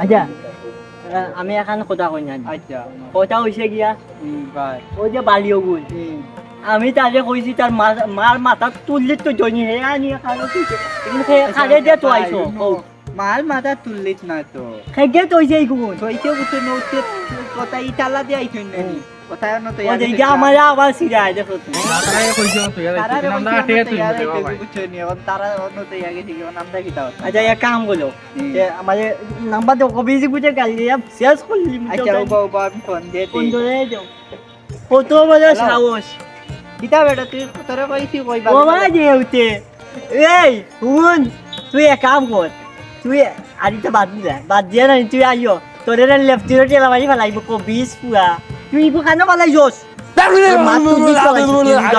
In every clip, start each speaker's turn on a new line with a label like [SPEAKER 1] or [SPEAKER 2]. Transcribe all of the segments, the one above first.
[SPEAKER 1] আচ্ছা আমি এখন কথা কই না
[SPEAKER 2] আচ্ছা
[SPEAKER 1] কথা হইছে গিয়া
[SPEAKER 2] ভাই
[SPEAKER 1] ওই যে বালিওগুল আমি তারে কইছি তার মার মাথা তুললি তো জনি হে আনি খালো খালে দিয়ে তো আইছো
[SPEAKER 2] মাল মাথা তুললিস না তো
[SPEAKER 1] খেগে তো হইছে এইগুন
[SPEAKER 2] হইছে বুঝছো নৌতে কথা ইটালা দিয়ে আইছেন নানি কথা না তো
[SPEAKER 1] ও যে আমার আবার সিরাই দেখো আচ্ছা এক কাম করলো আমাদের নাম্বার তো কবিজি বুঝে গালি শেষ করলি
[SPEAKER 2] আচ্ছা বাবা আমি ফোন দিয়ে
[SPEAKER 1] ফোন ধরে যাও কত বড় সাহস
[SPEAKER 2] গীতা বেটা তুই তোরা কইছি কইবা
[SPEAKER 1] ও মা যে উঠে এই শুন তুই এক কাম কর তুই আদিটা বাদ দিয়া না তুই আইও তোরে লেফটিরো টেলা মারি ফেলাইব কবিজ পুরা তুই ইবু খানো পালাই জোস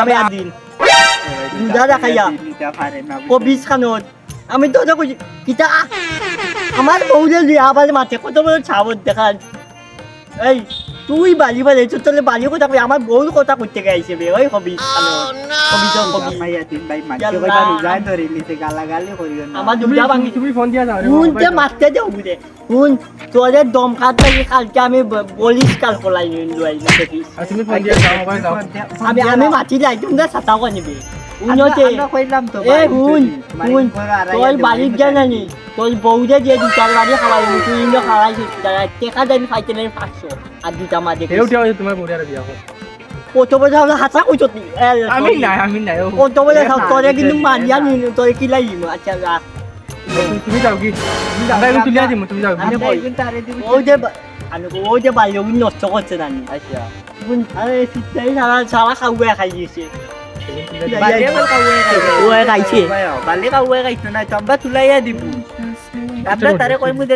[SPEAKER 1] আমি আদিন দুধা দেখাইয়া কবিজ খানত আমি তো কইছি কিতা আমার বউদের লিয়া আবার মাঠে কত বড় ছাবত দেখান এই তুই বালি বালি তোলে বালি কথা কই আমার বউর কথা কইতে গাইছে বে ওই কবিজ কবিজ কবিজ
[SPEAKER 2] মাইয়া দিন ভাই মাঝে কইবা রিজাইন ধরে নিতে গালাগালি করিও না
[SPEAKER 1] আমার দুধা ভাঙি
[SPEAKER 3] তুমি ফোন দিয়া যাও
[SPEAKER 1] উনতে মারতে দেও বুঝে উন তোরে দম খাতে কালকে আমি বলিস কাল কলাই লই না দেখিস
[SPEAKER 3] তুমি ফোন দিয়া যাও মোবাইল দাও
[SPEAKER 1] আমি মাটি যাই তোমরা সাতাও কনিবে উনতে
[SPEAKER 2] আমরা কইলাম তো
[SPEAKER 1] এ উন তোর বাড়ির জানানি তোর বউদে যে দুটার বাড়ি খাওয়াই তুই ইন্দ্র খাওয়াইছিস তারা টেকা দেন ফাইতে নেই 500 আর দুটা মা দেখি
[SPEAKER 3] এউটা তোমার বড়িয়ার বিয়া কর
[SPEAKER 1] কত বড় হলো হাসা কইছ তুই
[SPEAKER 3] আমি নাই
[SPEAKER 1] কত বড় সব তোরে কিন্তু মারিয়া নি তোরে কি লাইম আচ্ছা
[SPEAKER 3] তুমি যাও কি আমরা এখন তুলিয়া দিমু তুমি যাও
[SPEAKER 1] আমি কই ওই যে বাড়ি ওই নষ্ট করছে নানি
[SPEAKER 2] আচ্ছা
[SPEAKER 1] আরে সিস্টাই সারা খাওয়া খাই দিয়েছে
[SPEAKER 2] বালে কাউয়ে
[SPEAKER 1] ও খাইছে
[SPEAKER 2] বালে কাউয়ে খাইছ না চম্বা তুলাইয়া দিব আমরা তারে কইমু দে